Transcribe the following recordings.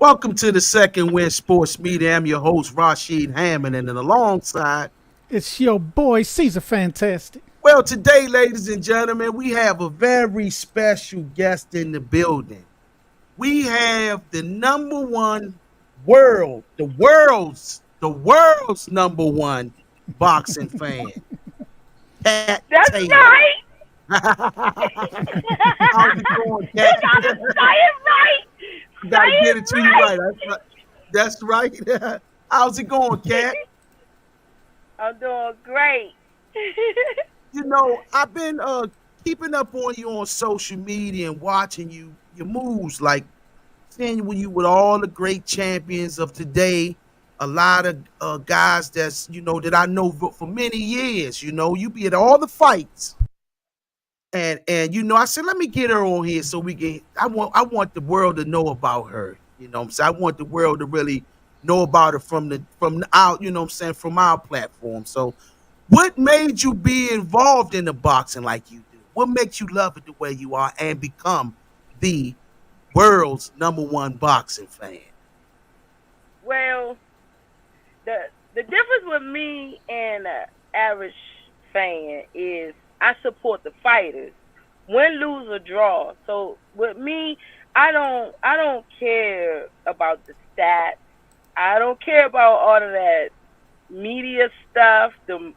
Welcome to the Second Win Sports Media. I'm your host, Rashid Hammond, and then alongside, It's your boy Caesar Fantastic. well, today, ladies and gentlemen, we have a very special guest in the building. We have the number one the world's number one boxing fan, Cat That's Taylor. right. How's it going, You Cat? gotta say it right. I Say gotta get it it to you right. That's right. How's it going, Cat? right. I'm doing great. I've been keeping up on you on social media and watching your moves, like seeing when you with all the great champions of today. A lot of guys that's that I know for many years. You be at all the fights, and I said let me get her on here so we can. I want the world to know about her. What I'm saying, I want the world to really know about her from out. What I'm saying, from our platform. So what made you be involved in the boxing like you do? What makes you love it the way you are and become the world's number one boxing fan? Well, the difference with me and an average fan is I support the fighters, win, lose or draw. So with me, I don't care about the stats. I don't care about all of that media stuff. Them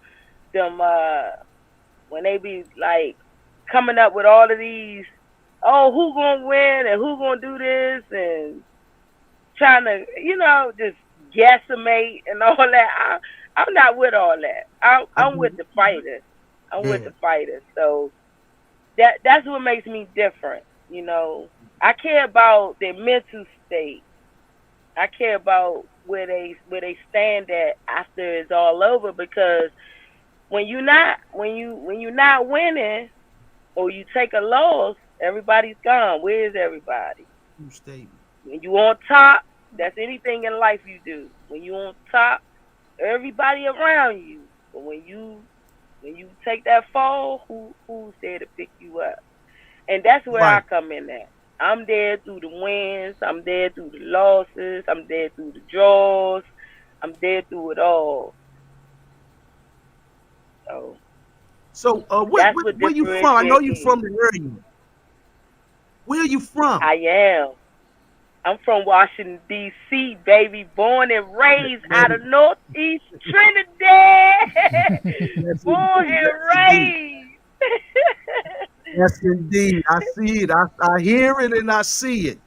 when they be like coming up with all of these, oh, who gonna win and who gonna do this and trying to just guesstimate and all that. I'm not with all that. I'm with the fighters. I'm with Yeah, the fighters. So that's what makes me different. I care about their mental state. I care about where they stand at after it's all over, because when you're not winning or you take a loss, everybody's gone. Where is everybody? true statement. When you on top, that's anything in life you do. When you on top, everybody around you. But when you take that fall, who's there to pick you up? And that's where I Right, come in at. I'm there through the wins. I'm there through the losses. I'm there through the draws. I'm there through it all. So so that's what where you from? I know differentiates you me. from the area. Where are you from? I am. I'm from Washington, D.C., baby. Born and raised out of Northeast Trinidad. Yes Born indeed, and yes indeed, raised. yes indeed. I see it. I hear it and I see it.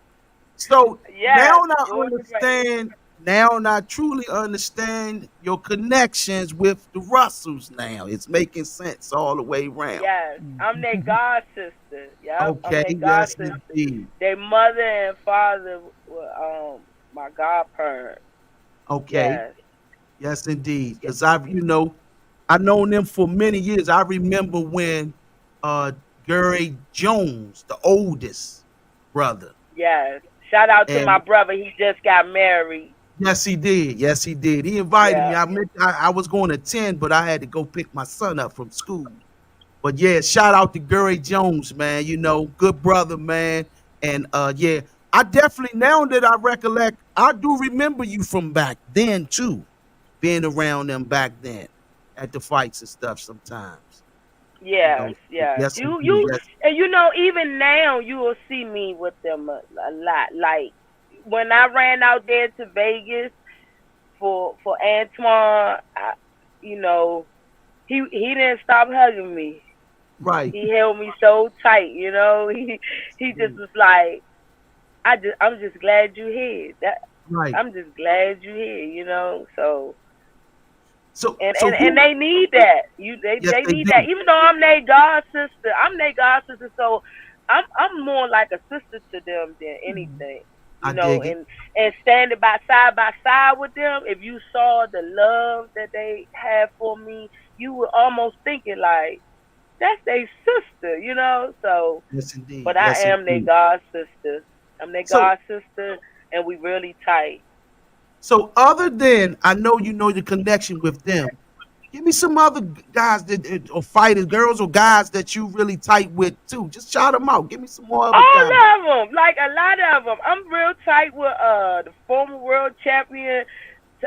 So now Yes, I born and raised. understand. Now I truly understand your connections with the Russells. Now it's making sense all the way around. Yes, I'm their god sister. Yep, I'm Okay, their god yes sister. indeed. Their mother and father were my godparents. Okay, Yes. yes indeed. Yes. Because I known them for many years. I remember when uh Gary Jones, the oldest brother, Yes. Shout out to my and brother. He just got married. yes, he did. Yes, he did. He invited me. Yeah. I was going to attend, but I had to go pick my son up from school. But yeah, shout out to Gary Jones, man. Good brother, man. And yeah, I definitely now that I recollect, I do remember you from back then too, being around them back then at the fights and stuff sometimes. You Yes, know, yes. yes You indeed. you Yes, and even now you will see me with them a lot. Like when I ran out there to Vegas for Antoine, you know, he didn't stop hugging me. right. He held me so tight. He just was like, I'm just glad you here. That Right. I'm just glad you here. So So and so and and who? they need that. Yes, They they need that. do. Even though I'm their god sister, so I'm more like a sister to them than anything. I dig it. And standing by side with them, if you saw the love that they had for me, you would almost think it like that's their sister. So, Yes, indeed. but I Yes, am their indeed. god sister. I'm their So god sister, and we really tight. so other than I know you know the connection with them. Give me some other guys that or fighters, girls or guys that you really tight with too. Just shout them out. Give me some more other All guys. of them, like a lot of them. I'm real tight with the former world champion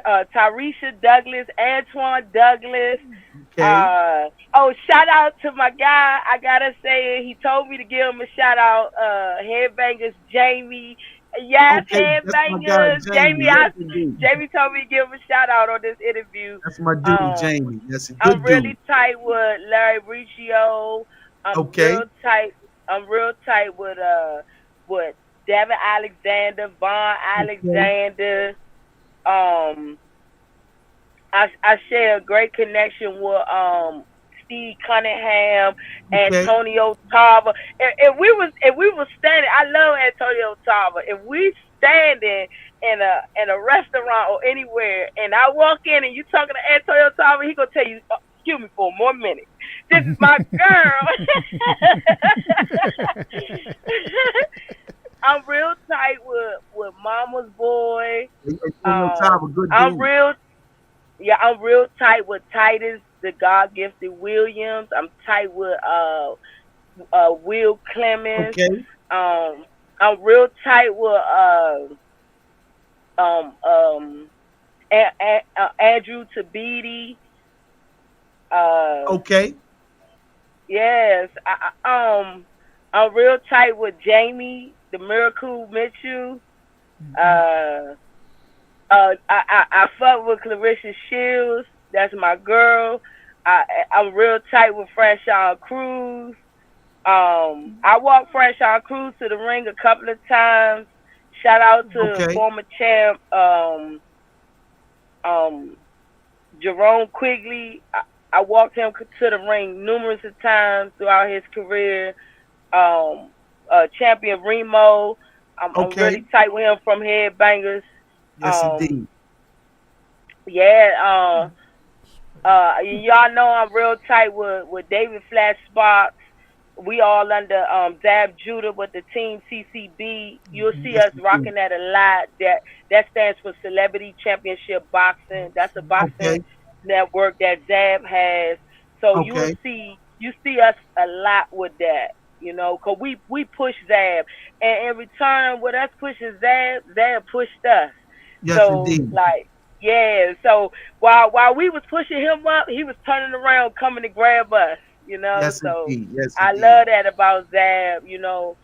Tyresha Douglas, Antoine Douglas. Okay. Shout out to my guy. I gotta say, he told me to give him a shout out. Headbangers Jamie. Yes, Okay. That's my guy, Headbangers Jamie. Jamie. Yes, indeed. Jamie told me to give him a shout out on this interview. That's my dude, Um, Jamie. That's a I'm good dude. really tight with Larry Riccio. I'm Okay. real tight. I'm real tight with Devin Alexander, Vaughn Okay. Alexander. Um, I share a great connection with Steve Cunningham, Okay. Antonio Tarver. If we was standing, I love Antonio Tarver. If we standing in a restaurant or anywhere, and I walk in and you talking to Antonio Tarver, he gonna tell you, excuse me for one minute. This is my girl. I'm real tight with Mama's boy. Antonio Tom, a good I'm dude. real I'm real tight with Titus, the God gifted Williams. I'm tight with Will Clemens. Okay. Um I'm real tight with Andrew Tabiti. Uh Okay. yes. I'm real tight with Jamie, the Miracle Mitchell. Uh I fuck with Clarissa Shields. That's my girl. I'm real tight with Franchon Cruz. I walked Franchon Cruz to the ring a couple of times. Shout out to Okay. former champ um, Jerome Quigley. I walked him to the ring numerous of times throughout his career. Um, Champion Remo. I'm Okay. really tight with him from Headbangers. Yes, Um, indeed. yeah, y'all know I'm real tight with David Flash Sparks. We all under Zab Judah with the team CCB. You'll see Yes, us indeed. rocking that a lot. That stands for Celebrity Championship Boxing. That's a boxing Okay. network that Zab has. So Okay. you see us a lot with that. You know, cause we push Zab, and in return, with us pushing Zab pushed us. Yes, So indeed. like, yeah. So while we was pushing him up, he was turning around, coming to grab us. You know. Yes, So indeed. Yes, I indeed. love that about Zab. You know,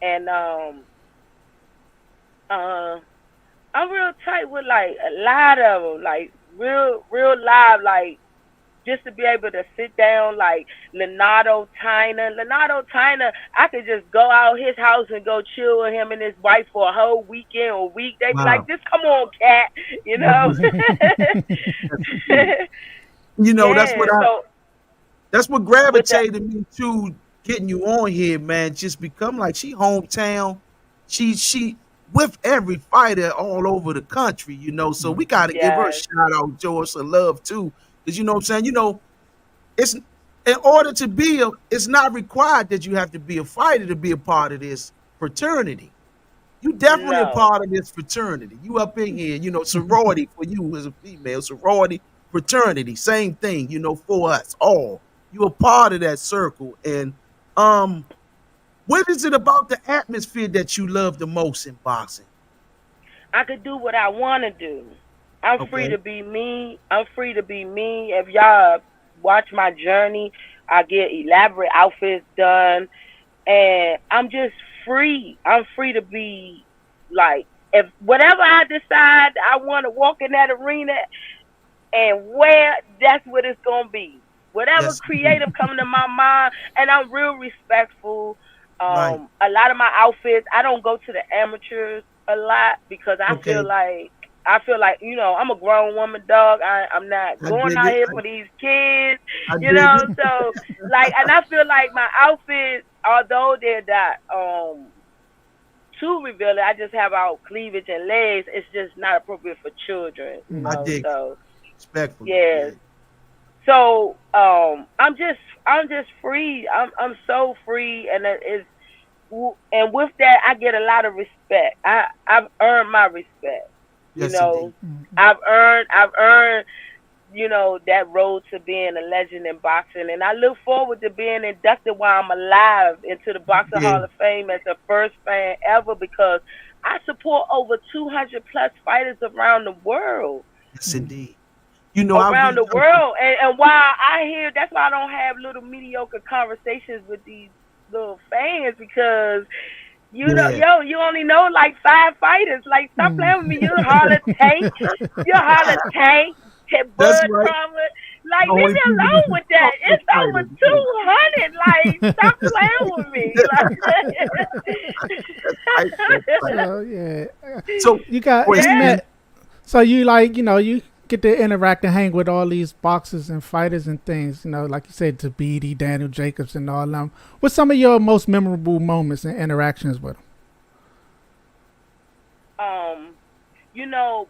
and uh, I'm real tight with like a lot of them, like real live, like just to be able to sit down like Leonardo Tyner. Leonardo Tyner, I could just go out his house and go chill with him and his wife for a whole weekend or week. They be like, Wow. just come on, cat, you know. Yes, indeed. You know, Yeah. So that's what with the gravitated me to getting you on here, man. Just become like she hometown. She with every fighter all over the country, you know. So we gotta give her a yes, shout out, George, some love too. Because you know what I'm saying? You know, it's in order to be it's not required that you have to be a fighter to be a part of this fraternity. You definitely a no, part of this fraternity. You up in here, you know, sorority for you as a female, sorority, fraternity, same thing, you know, for us all. You a part of that circle. And what is it about the atmosphere that you love the most in boxing? I could do what I want to do. I'm free Okay. to be me. I'm free to be me. If y'all watch my journey, I get elaborate outfits done, and I'm just free. I'm free to be like, if whatever I decide I want to walk in that arena and wear, that's what it's gonna be. Whatever Yes, indeed. creative coming to my mind, and I'm real respectful. Right. A lot of my outfits, I don't go to the amateurs a lot because Okay. I feel like, you know, I'm a grown woman, dog. I'm not I going dig out it. here for these kids, I you dig know. it. So like, and I feel like my outfits, although they're not too revealing, I just have out cleavage and legs. It's just not appropriate for children, you I know. dig it. So Respectfully. yeah. Yeah. So I'm just free. I'm so free, and it is, and with that I get a lot of respect. I've earned my respect. You Yes, indeed. know, I've earned that road to being a legend in boxing. And I look forward to being inducted while I'm alive into the Boxing Yeah, Hall of Fame as the first fan ever, because I support over 200 plus fighters around the world. yes, indeed. You know, I Around reached the out to, world. And while I hear, that's why I don't have little mediocre conversations with these little fans, because yeah, you only know like five fighters. Like, stop playing with me. You're Holler Tank. You're Holler Tank. that's Bud right. Crawford. Like, The leave only me people alone that can with that. talk those It's over fighters. Right. 200. Like, stop playing with me. That's right. That's right. So yeah, So, you got you question. Yeah. met. So you like you get to interact and hang with all these boxers and fighters and things. Like you said, Tabiti, Daniel Jacobs, and all them. What's some of your most memorable moments and interactions with them? um,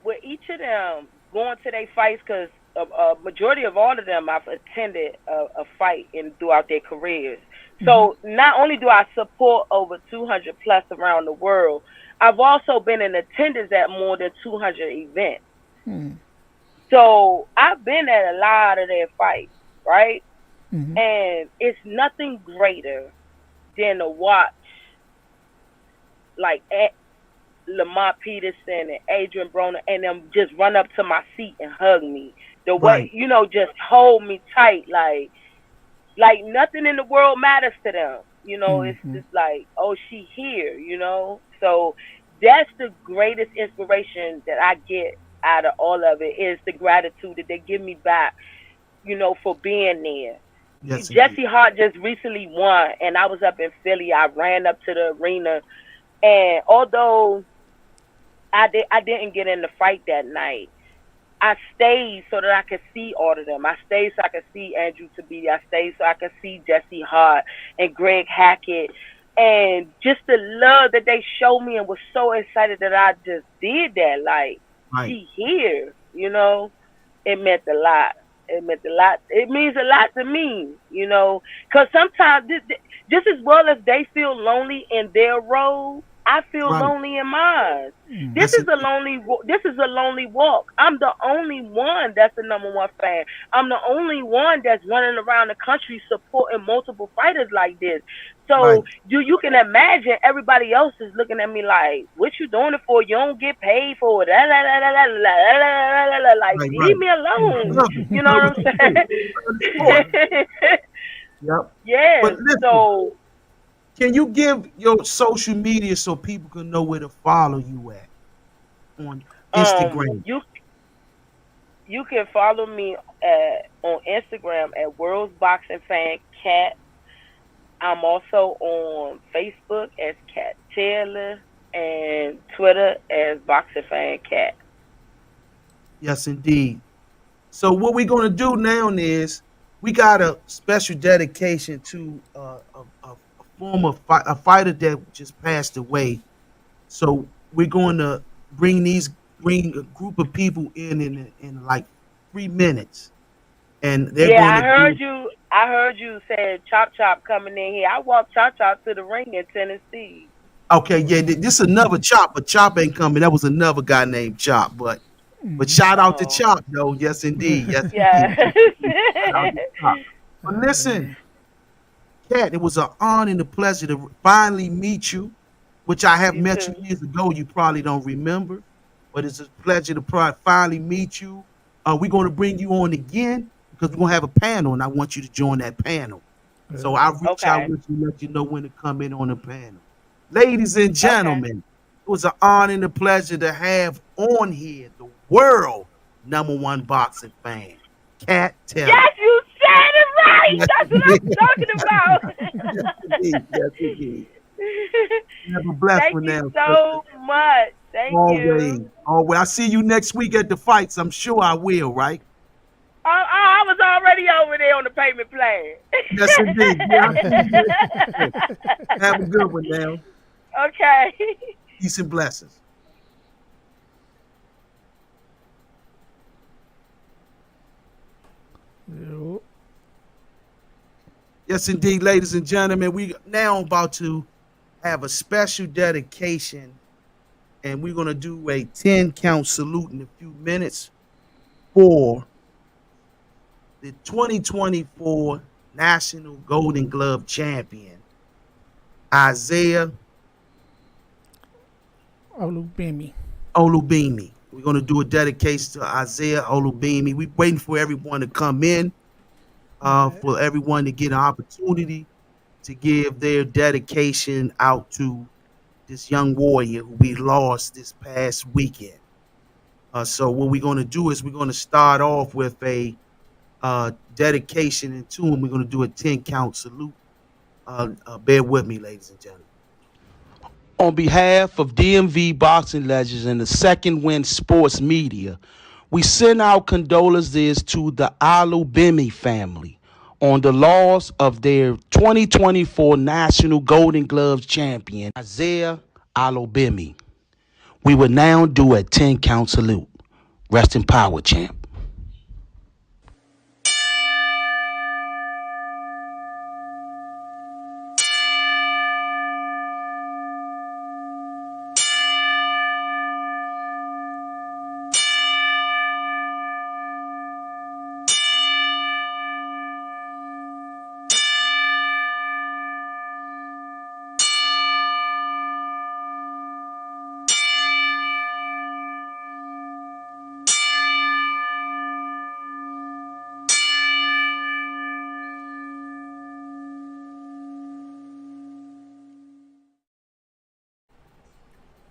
with each of them going to their fights, because a majority of all of them I've attended a fight in throughout their careers. Mm-hmm. So not only do I support over 200 plus around the world, I've also been in attendance at more than 200 events. Mm-hmm. So I've been at a lot of their fights, right? Mm-hmm. And it's nothing greater than to watch like Lamont Peterson and Adrian Broner and them just run up to my seat and hug me. The way, Right. just hold me tight, like nothing in the world matters to them. It's Mm-hmm. just like, oh, she here. So that's the greatest inspiration that I get out of all of it, is the gratitude that they give me back, for being there. Yes, indeed. Jesse Hart just recently won, and I was up in Philly. I ran up to the arena, and although I didn't get in the fight that night, I stayed so that I could see all of them. I stayed so I could see Andrew Tabiti. I stayed so I could see Jesse Hart and Greg Hackett. And just the love that they showed me, and was so excited that I just did that. Like, Right. she here. It meant a lot. It meant a lot. It means a lot to me, because sometimes, just as well as they feel lonely in their role, I feel Right. lonely in mine. Mm-hmm. This Yes, is a indeed. lonely. This is a lonely walk. I'm the only one that's the number one fan. I'm the only one that's running around the country supporting multiple fighters like this. Right. So you can imagine everybody else is looking at me like, "What you doing it for? You don't get paid for it." Like, Right. leave Right. me alone. Love it. You know Love what what you I'm do. Love the sport. saying? Yep. But Yes. listen, So can you give your social media so people can know where to follow you at on Instagram? you can follow me on Instagram at World's Boxing Fan Cat. I'm also on Facebook as Cat Taylor and Twitter as Boxing Fan Cat. Yes, indeed. So what we're gonna do now is we got a special dedication to a former a fighter that just passed away. So we're going to bring a group of people in like 3 minutes, and they're Yeah, going I to heard do. you. I heard you saying Chop Chop coming in here. I walked Chop Chop to the ring in Tennessee. Okay, yeah, this is another Chop, but Chop ain't coming. That was another guy named Chop, but Mm-hmm. shout out to Oh, Chop though. Yes, indeed. Yes, indeed. yeah. Shout out to Chop. But Oh listen, man. Kat, it was an honor and a pleasure to finally meet you, which I have You met you too. years ago. You probably don't remember, but it's a pleasure to finally meet you. We're going to bring you on again because we're going to have a panel, and I want you to join that panel. So I'll reach out Okay. with you, let you know when to come in on the panel. Ladies and Okay. gentlemen, it was an honor and a pleasure to have on here the world number one boxing fan, Kat Taylor. Yes, you said it right. Yes, That's what indeed. I'm talking Yes, about. indeed. Yes, indeed. Have a blessed Thank one you now. so much. Thank Always. you. Always. I'll see you next week at the fights. I'm sure I will, right? I was already over there on the payment plan. Yes, indeed. Yeah, I'll see you next week. Have a good one now. Okay. Peace and blessings. Yo. Yes, indeed, ladies and gentlemen. We now about to have a special dedication, and we're gonna do a 10 count salute in a few minutes for the 2024 National Golden Glove champion, Isaiah Olugbemi. Olugbemi. We're going to do a dedication to Isaiah Olugbemi. We're waiting for everyone to come in, Okay. for everyone to get an opportunity to give their dedication out to this young warrior who we lost this past weekend. So what we're going to do is we're going to start off with a dedication and tune. We're going to do a 10 count salute. Bear with me, ladies and gentlemen. On behalf of DMV Boxing Legends and the Second Wind Sports Media, we send our condolences to the Olugbemi family on the loss of their 2024 National Golden Gloves champion, Isaiah Olugbemi. We will now do a 10 count salute. Rest in power, champ.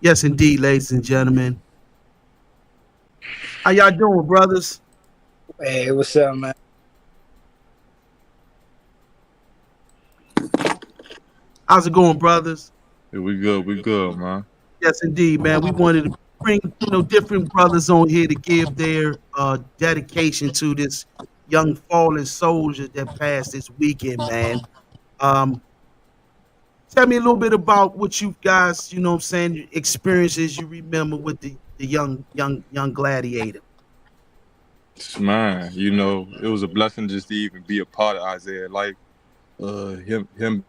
Yes, indeed, ladies and gentlemen. How y'all doing, brothers? Hey, what's up, man? How's it going, brothers? Yeah, we good, man. Yes, indeed, man. We wanted to bring different brothers on here to give their dedication to this young fallen soldier that passed this weekend, man. Um, Tell me a little bit about what you guys, what I'm saying, experiences you remember with the young gladiator. Man, it was a blessing just to even be a part of Isaiah life. Him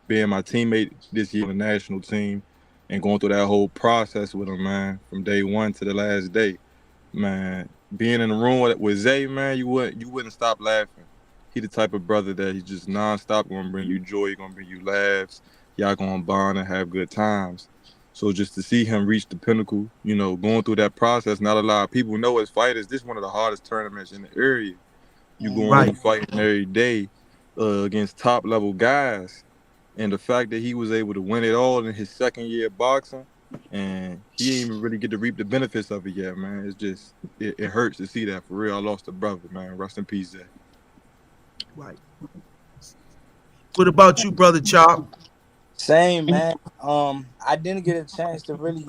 being my teammate this year on the national team and going through that whole process with him, man, from day one to the last day. Man, being in the room with Zay, man, you wouldn't stop laughing. He the type of brother that he's just nonstop gonna bring you joy, gonna bring you laughs. Y'all gonna bond and have good times. So just to see him reach the pinnacle, going through that process, not a lot of people know as fighters, this is one of the hardest tournaments in the area. You going, Right. you fighting every day against top level guys, and the fact that he was able to win it all in his second year of boxing, and he didn't even really get to reap the benefits of it yet, man. It's just it hurts to see that for real. I lost a brother, man. Rest in peace, Zay. Right. What about you, brother Chop? Same, man. I didn't get a chance to really,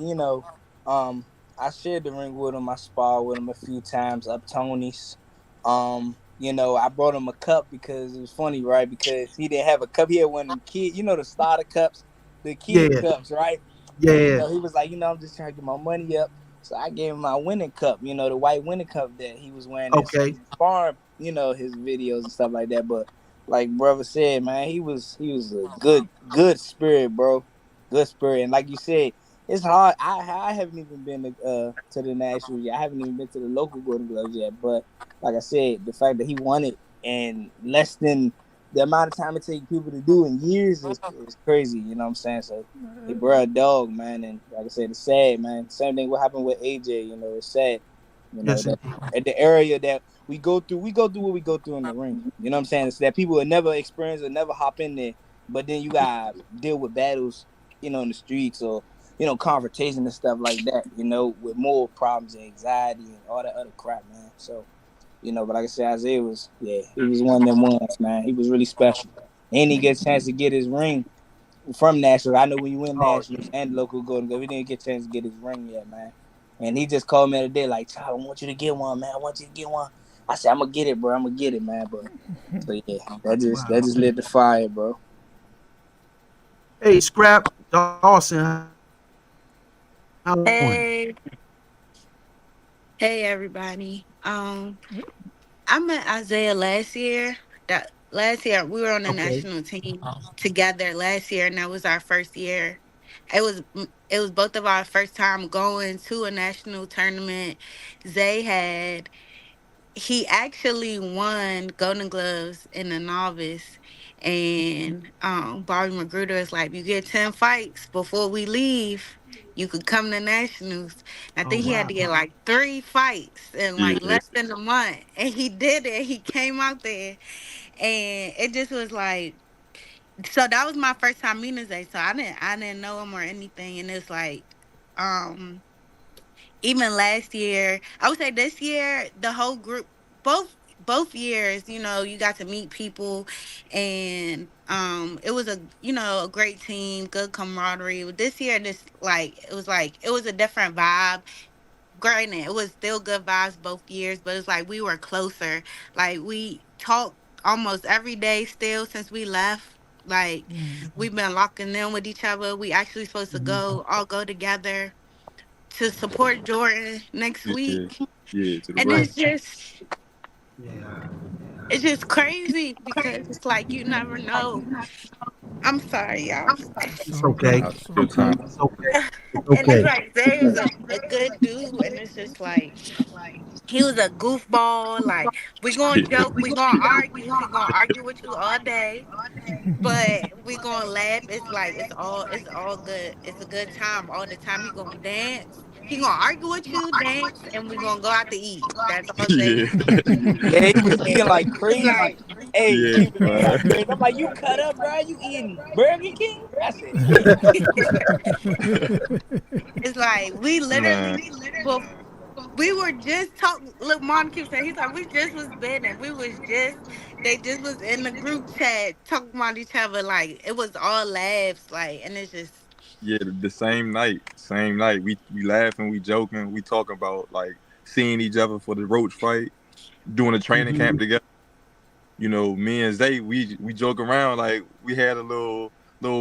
I shared the ring with him. I sparred with him a few times up Tony's. I brought him a cup because it was funny, right? Because he didn't have a cup. He had one of them kid, the starter cups, the kid Yeah, cups, right? And yeah. he was like, I'm just trying to get my money up. So I gave him my winning cup, the white winning cup that he was wearing in Okay. some farm, his videos and stuff like that. But like brother said, man, he was a good spirit, bro. Good spirit. And like you said, it's hard. I haven't even been to the national yet. I haven't even been to the local Golden Gloves yet. But like I said, the fact that he won it in less than the amount of time it takes people to do in years is crazy. You know what I'm saying? So hey, bro, a dog, man. And like I said, it's sad, man. Same thing what happened with AJ. It's sad. Yes, That indeed. at the area that we go through what we go through in the ring. You know what I'm saying? It's that people will never experience or never hop in there, but then you gotta deal with battles, in the streets or confrontation and stuff like that. With more problems and anxiety and all that other crap, man. So but like I said, Isaiah he was one of them ones, man. He was really special, and he gets a chance to get his ring from Nashville. I know when you win Oh, Nashville and local Golden Glove, he didn't get a chance to get his ring yet, man. And he just called me the other day like, "Child, I want you to get one, man. I want you to get one." I said, "I'm gonna get it, bro. I'm gonna get it, man." But so yeah, that just lit the fire, bro. hey, Scrap Dawson, how you doing? Hey, hey everybody. I met Isaiah last year. That last year we were on the Okay. national team together last year, and that was our first year. It was both of our first time going to a national tournament. Zay had he actually won Golden Gloves in the novice. And Bobby Magruder is like, you get 10 fights before we leave, you could come to nationals. And I Oh think he had wow. to get like 3 fights in like Yeah, less than a month. And he did it. He came out there. And it just was like, so that was my first time meeting Zay. So I didn't know him or anything. And it's like, um, even last year, I would say this year, the whole group, both years, you got to meet people, and it was a great team, good camaraderie. This year, it was a different vibe. Granted, it was still good vibes both years, but it's like we were closer. Like we talked almost every day still since we left. Like we've been locking in with each other. We actually supposed to all go together to support Jordan next yeah, week. yeah. To the And right. Yeah. it's just crazy because it's like you never know. I'm sorry, y'all. It's It's all okay. good. Nah, It's all your good. time. It's okay. It's And it's okay. like Zay was a good dude, and it's just like he was a goofball. Like we gonna Yeah, joke, we gonna argue, he gonna argue with you all day, but we gonna laugh. It's like it's all good. It's a good time all the time. He gonna dance. He gonna argue with you, dance, and we gonna go out to eat. That's all Zay. yeah, Yeah, he was eating And like it's crazy. like Hey, yeah, he was eating like man. crazy. I'm like, you cut up, bro. You eating Burger King? I said, shit. it's like we Man, literally, well, we were just talking. Look, Mom keeps saying he's like we just was betting. We was just they just was in the group chat talking about each other. Like it was all laughs. Like and it's just yeah. The same night. We laughing, we joking, we talking about like seeing each other for the Roach fight, doing a training camp Hmm. together. Me and Zay, we joke around like we had a little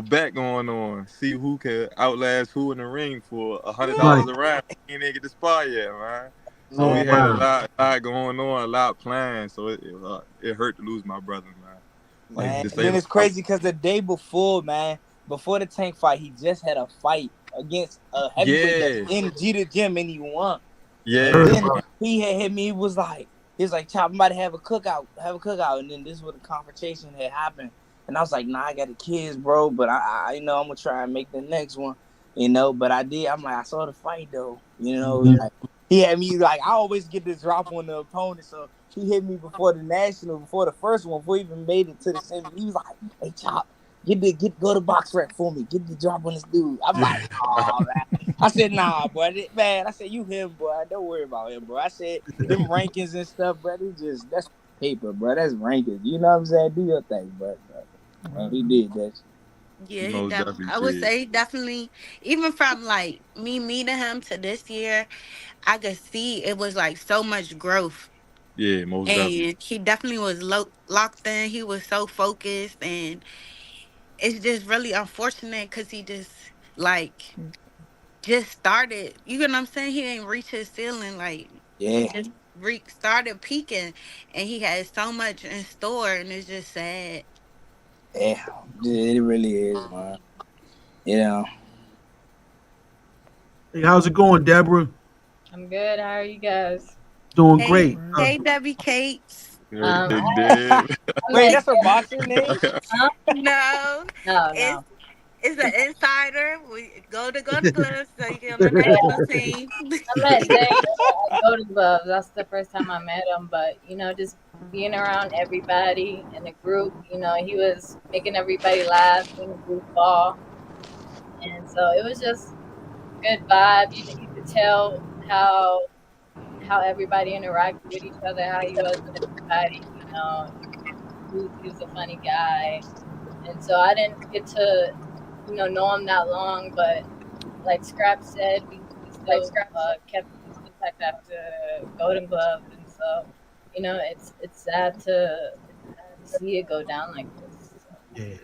bet going on, see who could outlast who in the ring for a hundred Right. dollars a round. We ain't get the spot yet, man. So Oh we Man, had wow. a lot going on, a lot planned. So it hurt to lose my brother, man. Like man. to And say then like it's crazy because the day before, man, before the tank fight, he just had a fight against a heavyweight that's yeah, in G the gym and he won. I And heard yeah, then about he had hit me. He was like, Chop, I'm about to have a cookout. And then this is where the confrontation had happened. And I was like, nah, I got the kids, bro. But I'm gonna try and make the next one. But I did. I'm like, I saw the fight though. it. Like he had me like I always get this drop on the opponent. So he hit me before the national, before the first one, before he even made it to the semi. He was like, hey, Chop, go to box rec for me. Get the drop on this dude. I'm like, oh man. I said, nah, boy, man. I said, you him, boy. Don't worry about him, bro. I said, them rankings and stuff, bro. That's paper, bro. That's rankings. You know what I'm saying? Do your thing, bro. And he did that. he yeah. most definitely I would did. say definitely even from like me meeting him to this year, I could see it was like so much growth. Yeah, most definitely. And he definitely was locked in. He was so focused, and it's just really unfortunate because he just started. You know what I'm saying? He didn't reach his ceiling. Like he Yeah, just started peaking, and he had so much in store, and it's just sad. yeah. It really is, man. You know. Hey, how's it going, Deborah? I'm good. How are you guys? Doing Hey, great. Right. hey, Debbie Cates. Hey, I, Deb. I'm Wait, like, that's her boxing name? huh? No, No, it's no. it's an insider. We go to gloves so you get on the Yeah, national team. I met Zay at Golden Gloves. That's the first time I met him. But just being around everybody in the group, he was making everybody laugh, being a goofball, and so it was just good vibe. You could tell how everybody interacted with each other, how he was with everybody. He was a funny guy. And so I didn't get to, know him that long, but like Scrap said, we still kept in contact after Golden Glove, and so it's sad to see it go down like this. So. Yeah.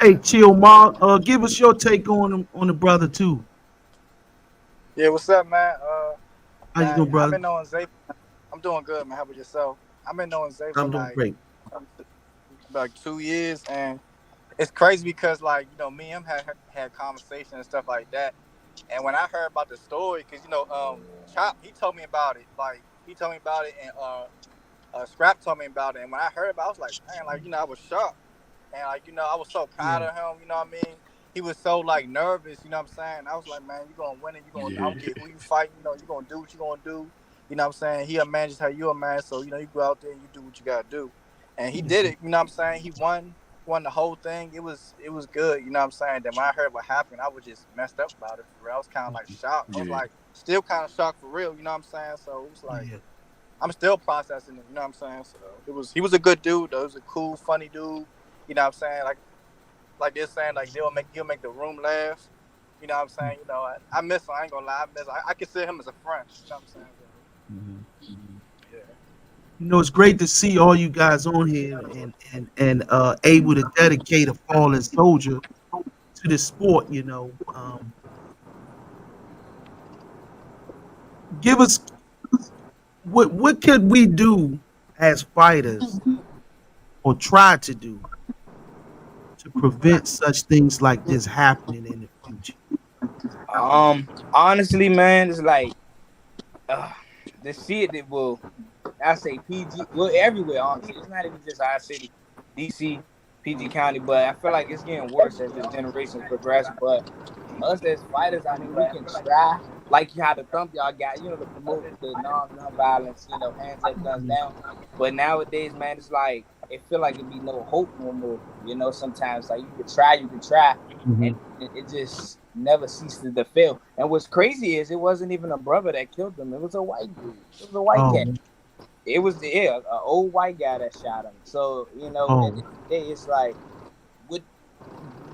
Hey, Chill Mark, give us your take on the brother too. Yeah, what's up, man? How you doing, I've brother? been knowing Zay. I'm doing good, man. How about yourself? I've been knowing Zay for I'm doing like great. 2 years, and it's crazy because like me and him had conversations and stuff like that. And when I heard about the story, because Chop he told me about it like he told me about it, and Scrap told me about it. And when I heard about it, I was like, man, like I was shocked, and I was so proud Yeah. of him. You know what I mean? He was so like nervous. You know what I'm saying? I was like, man, you gonna win it. You gonna I Yeah, don't care who you fighting. You gonna do what you gonna do. You know what I'm saying? He a man just how you a man. So you go out there and you do what you gotta do. And he did it. You know what I'm saying? He won the whole thing. It was good. You know what I'm saying? Then when I heard what happened, I was just messed up about it for real. I was kind of like shocked. I was yeah, like still kind of shocked for real. You know what I'm saying? So it was like Yeah. I'm still processing it. You know what I'm saying? So he was a good dude. Though. He was a cool, funny dude. You know what I'm saying? Like they're saying, like he'll make the room laugh. You know what I'm saying? I miss him. I ain't gonna lie, I miss him. I consider him as a friend. You know what I'm saying? Mhm. Yeah. It's great to see all you guys on here and able to dedicate a fallen soldier to the sport. Give us what could we do as fighters or try to do to prevent such things like this happening in the future? Honestly, man, it's like uh, the shit that will I say PG, well, everywhere. Honestly, it's not even just our city, DC, PG County, but I feel like it's getting worse as the generations progress. But us as fighters, I mean, we can try, like how the thump y'all got, to promote the non-gun violence, hands up, guns down. But nowadays, man, it's like it feel like it be no hope no more. Sometimes like you could try, and Mhm. it just never ceases to fail. And what's crazy is it wasn't even a brother that killed them; it was a white dude. It was a white cat. Oh, It was an old white guy that shot him. So at the oh, end of the day, it's like, what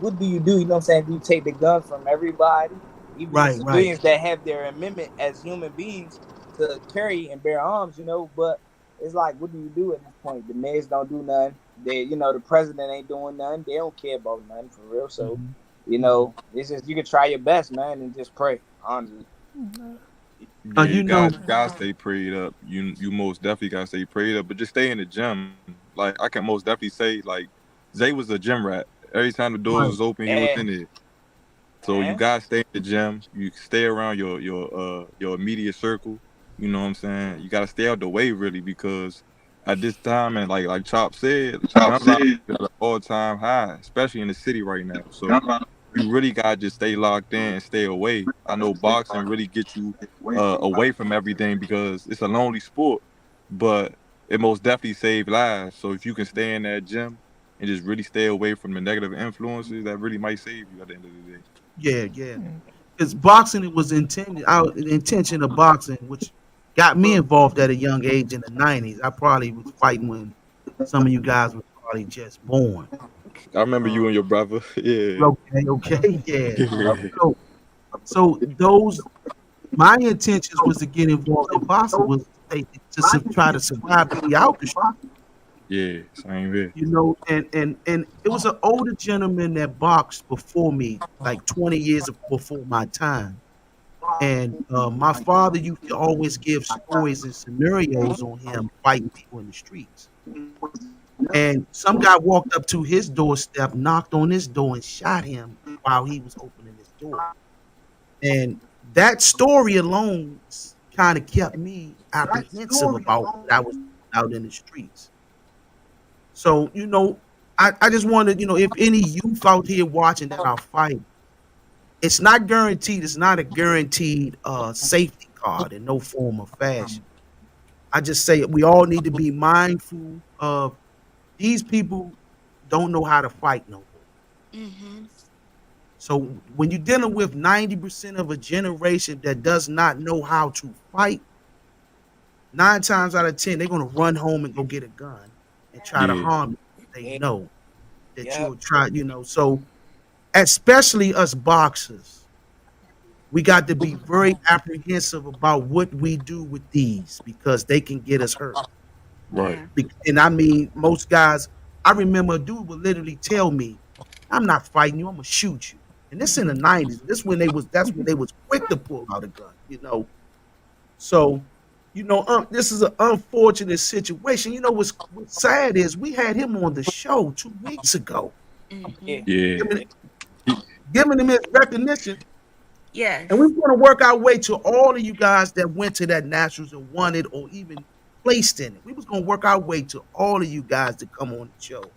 what do you do? You know what I'm saying? Do you take the guns from everybody, even the right, right. civilians that have their amendment as human beings to carry and bear arms? But it's like, what do you do at this point? The mayors don't do nothing. The president ain't doing nothing. They don't care about nothing for real. So, Mhm, mhm. it's just you can try your best, man, and just pray. Honestly, yeah. You know, Guys, stay prayed up. You most definitely gotta stay prayed up, but just stay in the gym. Like I can most definitely say, like Zay was a gym rat. Every time the doors was right. open, he was in and there. So you and gotta stay in the gym. You stay around your immediate circle. You know what I'm saying? You gotta stay out the way really because at this time and like Chop said, gun violence is at an all time high, especially in the city right now. So you really gotta just stay locked in and stay away. I know boxing really gets you away from everything because it's a lonely sport, but it most definitely save lives. So if you can stay in that gym and just really stay away from the negative influences, that really might save you at the end of the day. Yeah, yeah. Because boxing it was intended. The intention of boxing, which got me involved at a young age in the '90s. I probably was fighting when some of you guys were probably just born. I remember you Uh, and your brother. Yeah. okay, okay, yeah. Yeah. So those my intentions was to get involved in boxing was try to survive and be out the street. Yeah. Same here. And it was an older gentleman that boxed before me, like 20 years before my time. And my father used to always give stories and scenarios on him fighting people in the streets. And some guy walked up to his doorstep, knocked on his door, and shot him while he was opening his door. And that story alone kind of kept me apprehensive about what I was out in the streets. So, I just wanted, if any youth out here watching that are fighting, it's not guaranteed. It's not a guaranteed safety card in no form or fashion. I just say we all need to be mindful of these people don't know how to fight no more. Mm-hmm. So when you're dealing with 90% of a generation that does not know how to fight, 9 times out of 10, they're gonna run home and go get a gun and try to Yeah. harm you. They yeah, know that yeah, you'll try, so especially us boxers, we got to be very apprehensive about what we do with these because they can get us hurt. Right. Yeah. And I mean, most guys, I remember a dude would literally tell me, I'm not fighting you, I'm gonna shoot you. And this in the '90s. That's when they was quick to pull out a gun. So, this is an unfortunate situation. What's sad is we had him on the show 2 weeks ago, yeah, Mm-hmm. Yeah. giving, He, giving him his recognition. And we Yes. want to work our way to all of you guys that went to that Nationals and won it or even placed in it. We was going to work our way to all of you guys to come on the show.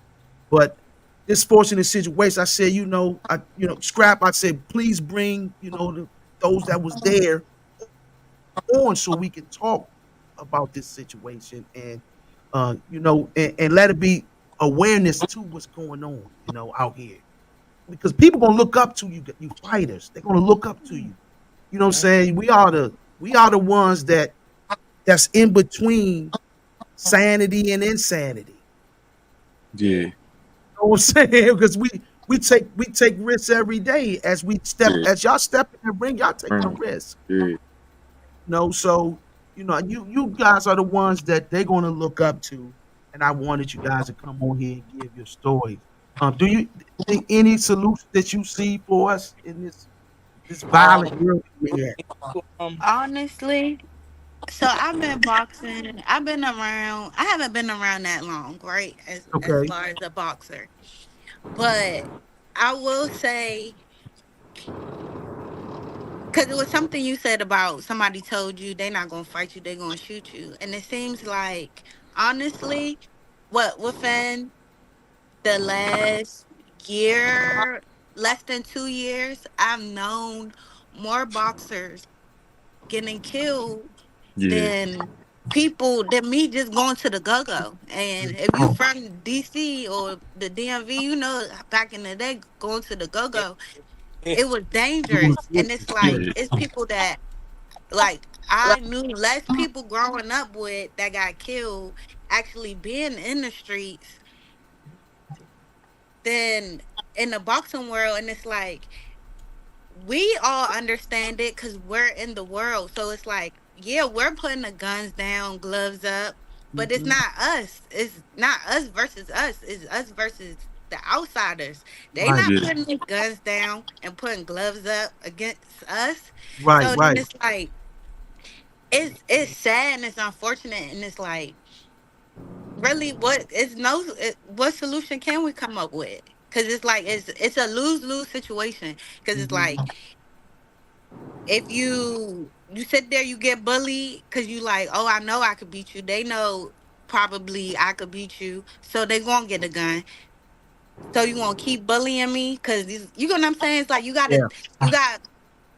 But this fortunate situation, I said, Scrap, I said, please bring, those that was there on so we can talk about this situation and and let it be awareness to what's going on, out here. Because people gonna look up to you fighters. They're gonna look up to you. You know what I'm saying? We are the ones that's in between sanity and insanity. Yeah, You know what I'm saying? Because we take risks every day yeah, as y'all step in the ring, y'all taking a um, risk. yeah, So you guys are the ones that they're gonna look up to, and I wanted you guys to come on here and give your stories. Do you think any solution that you see for us in this Um, violent world we're in? um, Honestly, so I've been boxing. I've been around. I haven't been around that long, right? As Okay. far as a boxer, but I will say, because it was something you said about somebody told you they're not gonna fight you, they're gonna shoot you, and it seems like honestly, what within the last year, less than 2 years, I've known more boxers getting killed yeah, than people than me just going to the go-go. And if you Oh, from DC or the DMV, you know back in the day going to the yeah, go-go, yeah, it was it was dangerous. And it's like yeah, it's people that like I knew less people growing up with that got killed actually being in the streets than in the boxing world. And it's like we all understand it because we're in the world. So it's like, yeah, we're putting the guns down, gloves up, but it's mhm, not us. It's not us versus us. It's us versus the outsiders. They right, not yeah, putting their guns down and putting gloves up against us. right, So then right. it's like it's sad and it's unfortunate and it's like really what solution can we come up with? Because it's like it's a lose-lose situation. Because it's Mhm, like if you sit there, you get bullied because you like, oh, I know I could beat you. They know probably I could beat you, so they gonna get a gun. So you gonna keep bullying me because you know what I'm saying? It's like yeah. you got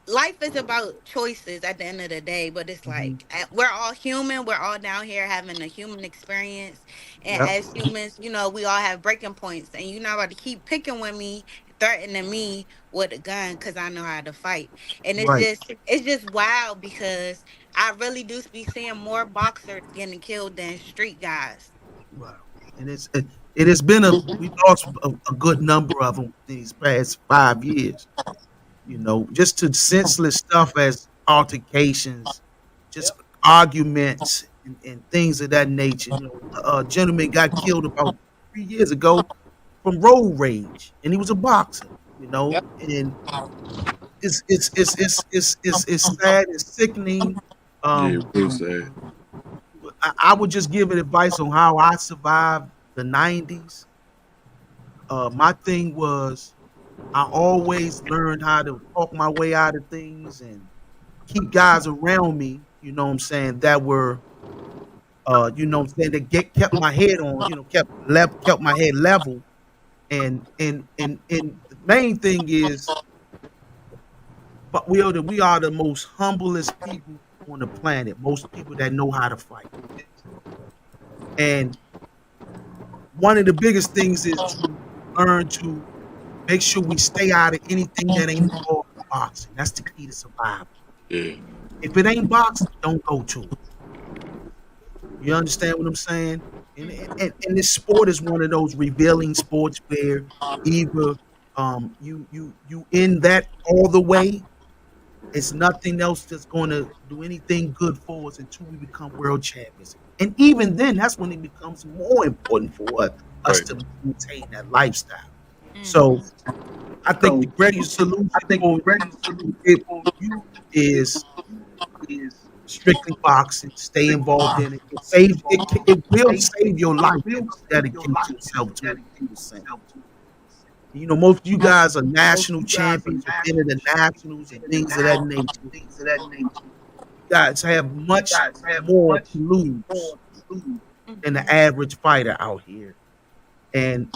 life is about choices at the end of the day, but it's Mhm, like we're all human. We're all down here having a human experience, and yep. as humans, we all have breaking points. And you're not about to keep picking with me, threatening me with a gun because I know how to fight. And Right. it's just wild because I really do be seeing more boxers getting killed than street guys. Wow. And it has been we lost a good number of them these past 5 years. Just to senseless stuff as altercations, just yep, arguments and things of that nature. A gentleman got killed about 3 years ago from road rage, and he was a boxer. yep. And it's sad, it's sickening. yeah. Um, Real sad. I would just give it advice on how I survived the '90s. My thing was I always learned how to talk my way out of things and keep guys around me, what I'm saying, that were what I'm saying, that kept my head on, kept my head level. And the main thing is, but we are the most humblest people on the planet. Most people that know how to fight. And one of the biggest things is to learn to make sure we stay out of anything that ain't involved in boxing. That's the key to survival. Yeah, If it ain't boxing, don't go to it. You understand what I'm saying? And this sport is one of those revealing sports where either you in that all the way. It's nothing else that's going to do anything good for us until we become world champions. And even then, that's when it becomes more important for us right. to maintain that lifestyle. So Hmm. I think the greatest solution for you is strictly boxing. Stay involved in it. It will save your life if you dedicate yourself to it 100%. Most of you guys are national champions or been in the nationals and things of that nature. You guys have much more to lose than the Mhm. average fighter out here. And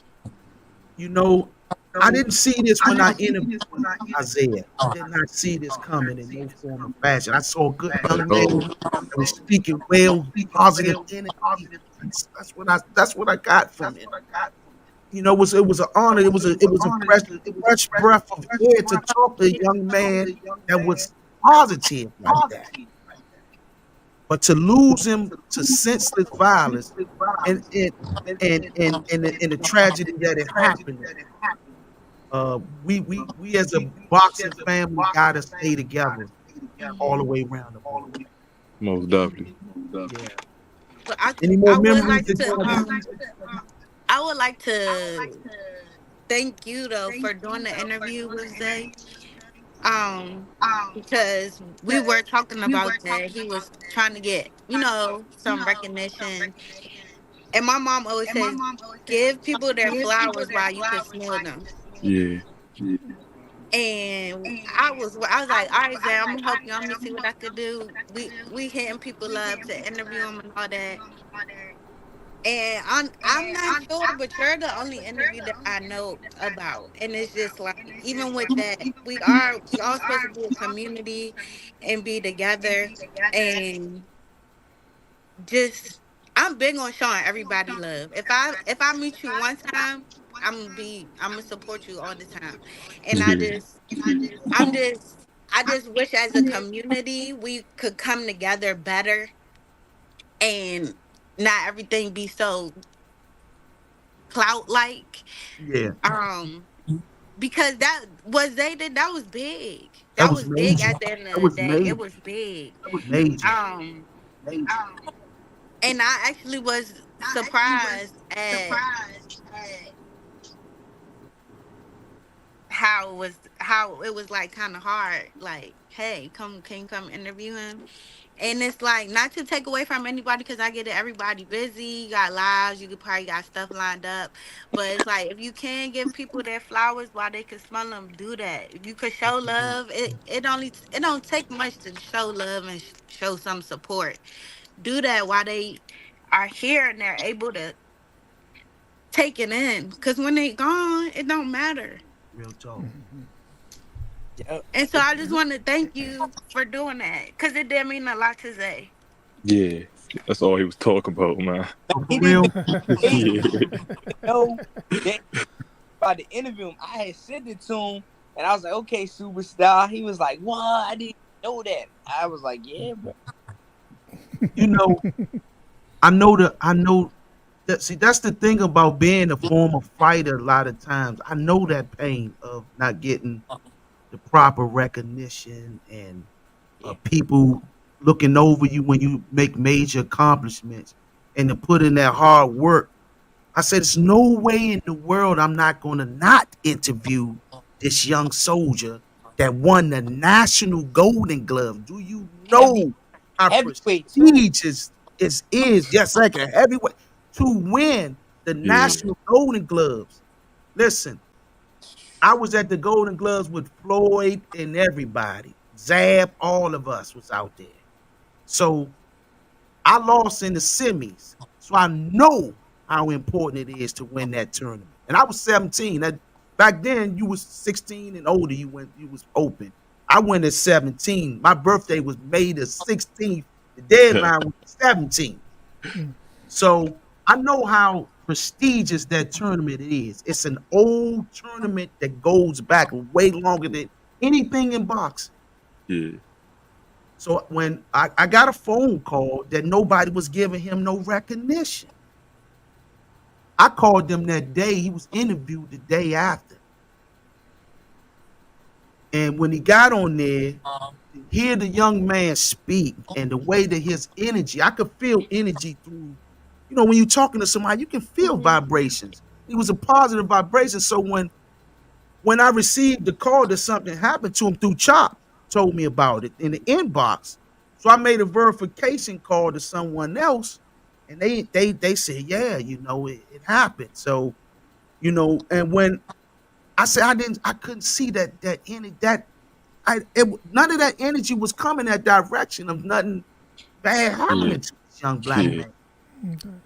you know, I didn't see this when I interviewed Isaiah. I did not see this coming in no form or fashion. I saw a good At young man all. that was speaking well, positive energy. That's what I got from it. It was an honor. It was a fresh breath of air to talk to a young man that was positive like that. But to lose him to senseless violence and the tragedy that it happened, we as a boxing family gotta stay together all the Mhm. way around the board. Most definitely. Yeah. But Any more I would memories like that to y'all do? I would like to thank you though for doing the interview with Zay. Um, because we were talking about that he was trying to get, some recognition. And my mom always says, give people their flowers while you can smell them. Yeah. And I was like, all right, Zay, I'm gonna help you. I'm gonna see what I could do. We hitting people up to interview them and all that. And I'm not sure, but you're the only interview that I know about. And it's just like, even with that, we all supposed to be a community and be together. And just I'm big on showing everybody love. If I meet you one time, I'm gonna support you all the time. And Yeah. I'm just I just wish as a community we could come together better and not everything be so clout like. Yeah, Um, because that was big. that That was was big major. at the end of That the was day. It major. was big. Major. Um, and I actually was surprised at how it was like kind of hard. Like, hey, can you come interview him? And it's like, not to take away from anybody, because I get it, everybody busy, you got lives, you could probably got stuff lined up. But it's like, if you can give people their flowers while they can smell them, do that. If you could show love, it don't take much to show love and show some support. Do that while they are here and they're able to take it in. Because when they gone, it don't matter. Real talk. Yep. And so I just want to thank you for doing that, because it did mean a lot to Zay. Yeah. That's all he was talking about, man. Oh, for He didn't real? even Yeah. know that about to interview him. I had sent it to him, and I was like, "Okay, superstar." He was like, "What? I didn't know that." I was like, "Yeah, bro." You know, I know that. See, that's the thing about being a former fighter. A lot of times, I know that pain of not getting the proper recognition and Yeah. people looking over you when you make major accomplishments and to put in that hard work. I said, there's no way in the world I'm not going to not interview this young soldier that won the National Golden Glove. Do you Heavy know how heavyweight too. prestigious it is? Yes, like a heavyweight to win the Yeah. National Golden Gloves. Listen, I was at the Golden Gloves with Floyd and everybody. Zab, all of us was out there. So I lost in the semis. So I know how important it is to win that tournament. And I was 17. Back then you was 16 and older, you was open. I went at 17. My birthday was May the 16th. The deadline was 17. So I know how prestigious that tournament is. It's an old tournament that goes back way longer than anything in boxing. Yeah. So when I got a phone call that nobody was giving him no recognition, I called them that day. He was interviewed the day after. And when he got on there, to hear the young man speak and the way that his energy, I could feel energy through, when you're talking to somebody, you can feel Hmm. vibrations. It was a positive vibration. So when I received the call that something happened to him through Chop, told me about it in the inbox. So I made a verification call to someone else, and they said, yeah, it happened. So and when I said I couldn't see that energy none of that energy was coming that direction of nothing bad Yeah, happening to this young black yeah. man.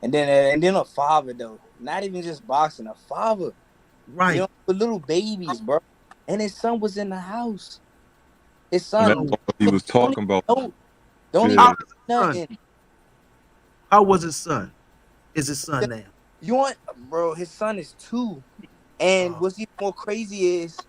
And then a father though, not even just boxing, a father. You Right. know, with little babies, bro. And his son was in the house. His And son that's Oh, all he was don't even talking about. know, don't even how Yeah. is know his son? nothing. How was his son? Is his son now? You want, bro? His son is 2, and Oh, what's even more crazy is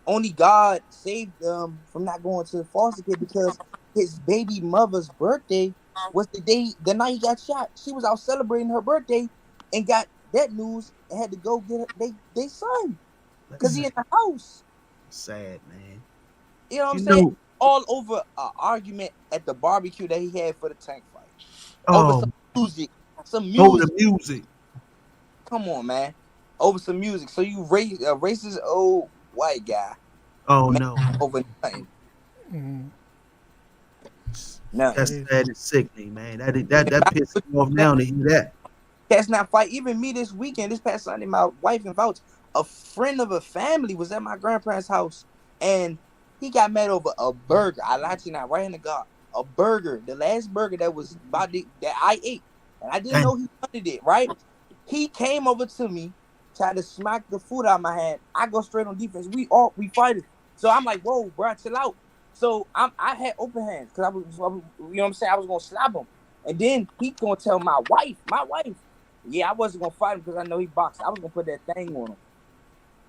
only God saved them from not going to the foster care because his baby mother's birthday was the night he got shot. She was out celebrating her birthday and got that news and had to go get they son that's because he sad. in the house. Sad, man. You know what I'm You saying? know, All over an argument at the barbecue that he had for the tank fight over oh, some music. Some over the music. music. Come on, man. Over some music. So you raise a racist old white guy, Oh man, no. over nothing. Mm, Nothing. That's crazy. sad and sickening, man. That pisses me off now to hear that. Cats not fight. Even me this weekend, this past Sunday, my wife and vouch, a friend of a family was at my grandparents' house and he got mad over a burger. I lied to you not, right in the God. A burger, the last burger that was that I ate. And I didn't Damn. know he wanted it, right? He came over to me, tried to smack the food out of my hand. I go straight on defense. We fighting. So I'm like, whoa, bro, chill out. So I had open hands because you know what I'm saying? I was gonna slap him. And then he gonna tell my wife, yeah, I wasn't gonna fight him because I know he boxed. I was gonna put that thing on him.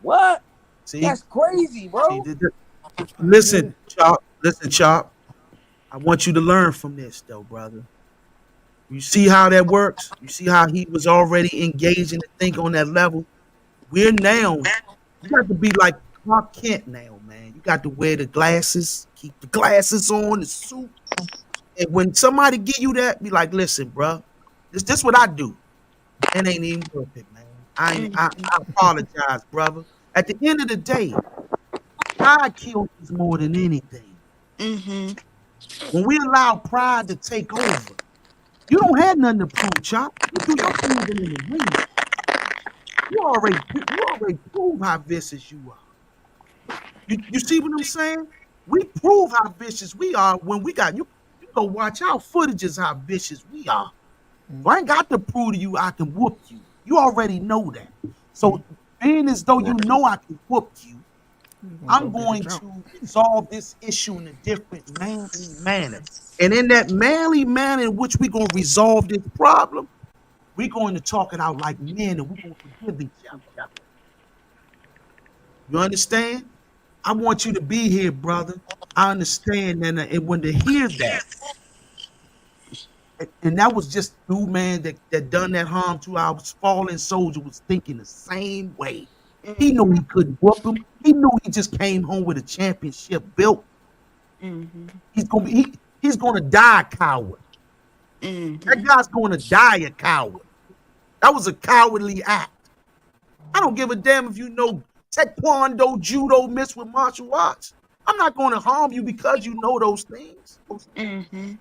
What? See, That's crazy, see. bro. I get Listen, it. Chop. Listen, Chop. I want you to learn from this, though, brother. You see how that works? You see how he was already engaging to think on that level? We're now, you got to be like Clark Kent now, man. You got to wear the glasses, keep the glasses on, the suit. And when somebody give you that, be like, listen, bro, this what I do. It ain't even worth it, man. I apologize, brother. At the end of the day, pride kills us more than anything. Mhm. When we allow pride to take over, you don't have nothing to prove, Chop. You do your thing in the ring. You already prove how vicious you are. You see what I'm saying? We prove how vicious we are when we got you. You go watch our footages how vicious we are. So I ain't got to prove to you I can whoop you. You already know that. So being as though you Right. know I can whoop you, You gonna go I'm get a going jump? to resolve this issue in a different manly manner. And in that manly manner in which we're going to resolve this problem, we're going to talk it out like men and we're going to forgive each other. You understand? I want you to be here, brother. I understand, and when to hear that, and that was just dude, man, that done that harm to our fallen soldier was thinking the same way. He knew he couldn't whoop him. He knew he just came home with a championship belt. Mhm. He's gonna die a coward. That Mhm. guy's gonna die a coward. That was a cowardly act. I don't give a damn if you know taekwondo, judo, mixed with martial arts. I'm not gonna harm you because you know those things. Mhm.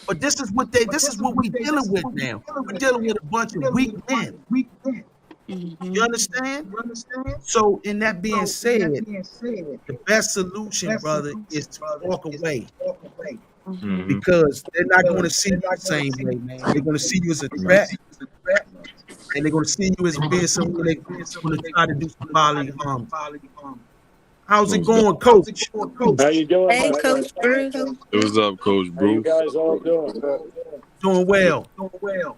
But this is what we dealing with now. We're dealing with a bunch of weak men. You Mhm. understand? So in that being said, the best solution, brother, is to walk away Mhm. Mm-hmm. because they're not going to see you the same way, man. They're going to see you as a threat, and they're going to see you as being someone they're going to try to do some bodily harm. How's it Most definitely. going, Coach? How you doing, Hey, my friend? Coach Bruce. What's up, Coach How you Bruce? guys all doing? Doing Good. well.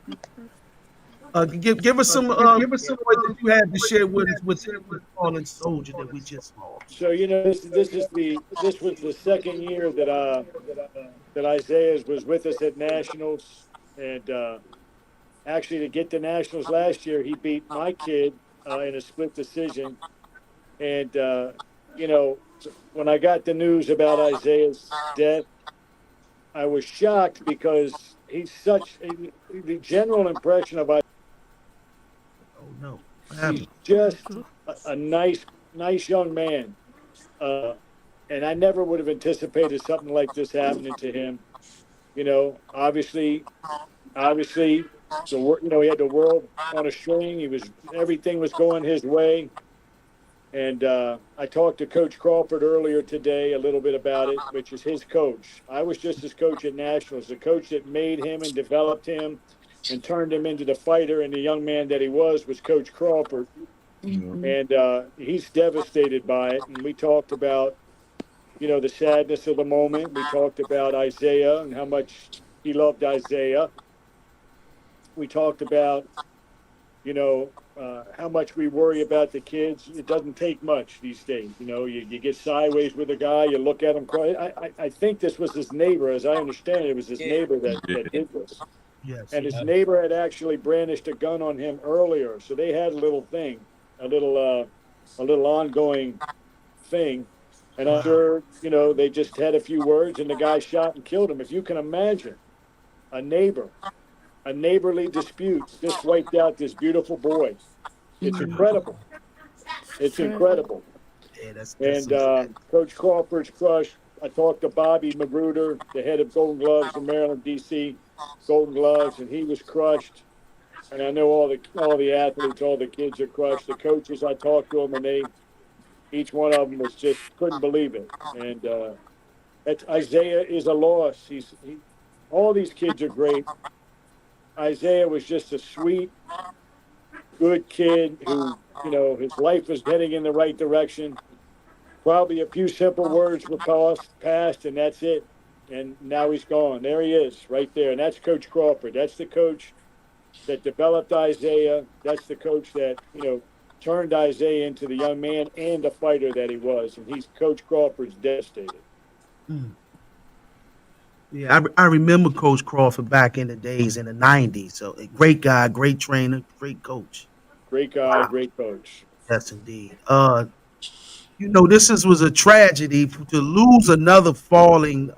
Give us some stories that you had to share with us with this fallen soldier that we just lost. So this was the second year that Isaiah was with us at nationals, and actually to get to nationals last year, he beat my kid in a split decision. And you know, when I got the news about Isaiah's death, I was shocked because the general impression of Oh no, what he's happened? just a nice young man. Uh, and I never would have anticipated something like this happening to him. You know, obviously, he had the world on a string. Everything was going his way. And I talked to Coach Crawford earlier today a little bit about it, which is his coach. I was just his coach at Nationals, the coach that made him and developed him and turned him into the fighter and the young man that he was Coach Crawford. Mm-hmm. And he's devastated by it. And we talked about, the sadness of the moment. We talked about Isaiah and how much he loved Isaiah. We talked about, how much we worry about the kids. It doesn't take much these days. You get sideways with a guy, you look at him cry. I think this was his neighbor, as I understand it, was his Yeah, neighbor that, Yeah. that did this. Yes. And his yeah, neighbor had actually brandished a gun on him earlier. So they had a little thing, a little ongoing thing. And I'm Wow. sure, they just had a few words and the guy shot and killed him. If you can imagine a neighbor, a neighborly dispute just wiped out this beautiful boy. It's Mm-hmm. incredible. It's Sad. incredible. Yeah, that's And some sad. Coach Crawford's crush. I talked to Bobby Magruder, the head of Golden Gloves in Maryland, D.C. Golden Gloves, and he was crushed. And I know all the athletes, all the kids are crushed. The coaches, I talked to them, and each one of them was just couldn't believe it. And that's Isaiah is a loss. All these kids are great. Isaiah was just a sweet, good kid who, his life was heading in the right direction. Probably a few simple words were passed, and that's it. And now he's gone. There he is, right there. And that's Coach Crawford. That's the coach that developed Isaiah. That's the coach that, turned Isaiah into the young man and the fighter that he was. And he's Coach Crawford's devastated. Mm. Yeah, I remember Coach Crawford back in the days in the '90s. So a great guy, great trainer, great coach. Great guy, Wow. great coach. Yes, indeed. This was a tragedy to lose another falling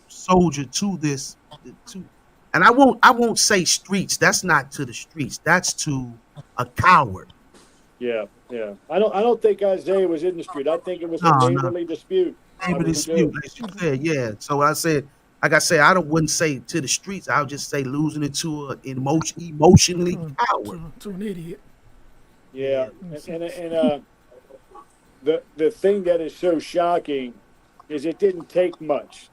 soldier to this to, and I won't say streets. That's not to the streets. That's to a coward. Yeah, yeah. I don't think Isaiah was in the street. I think it was a No, no, neighborly dispute. I neighbor really dispute, do. as you said. Yeah. So I said, like I said, I don't wouldn't say to the streets. I would just say losing it to a emotionally coward. To an idiot. Yeah, Yeah. and the thing that is so shocking is it didn't take much.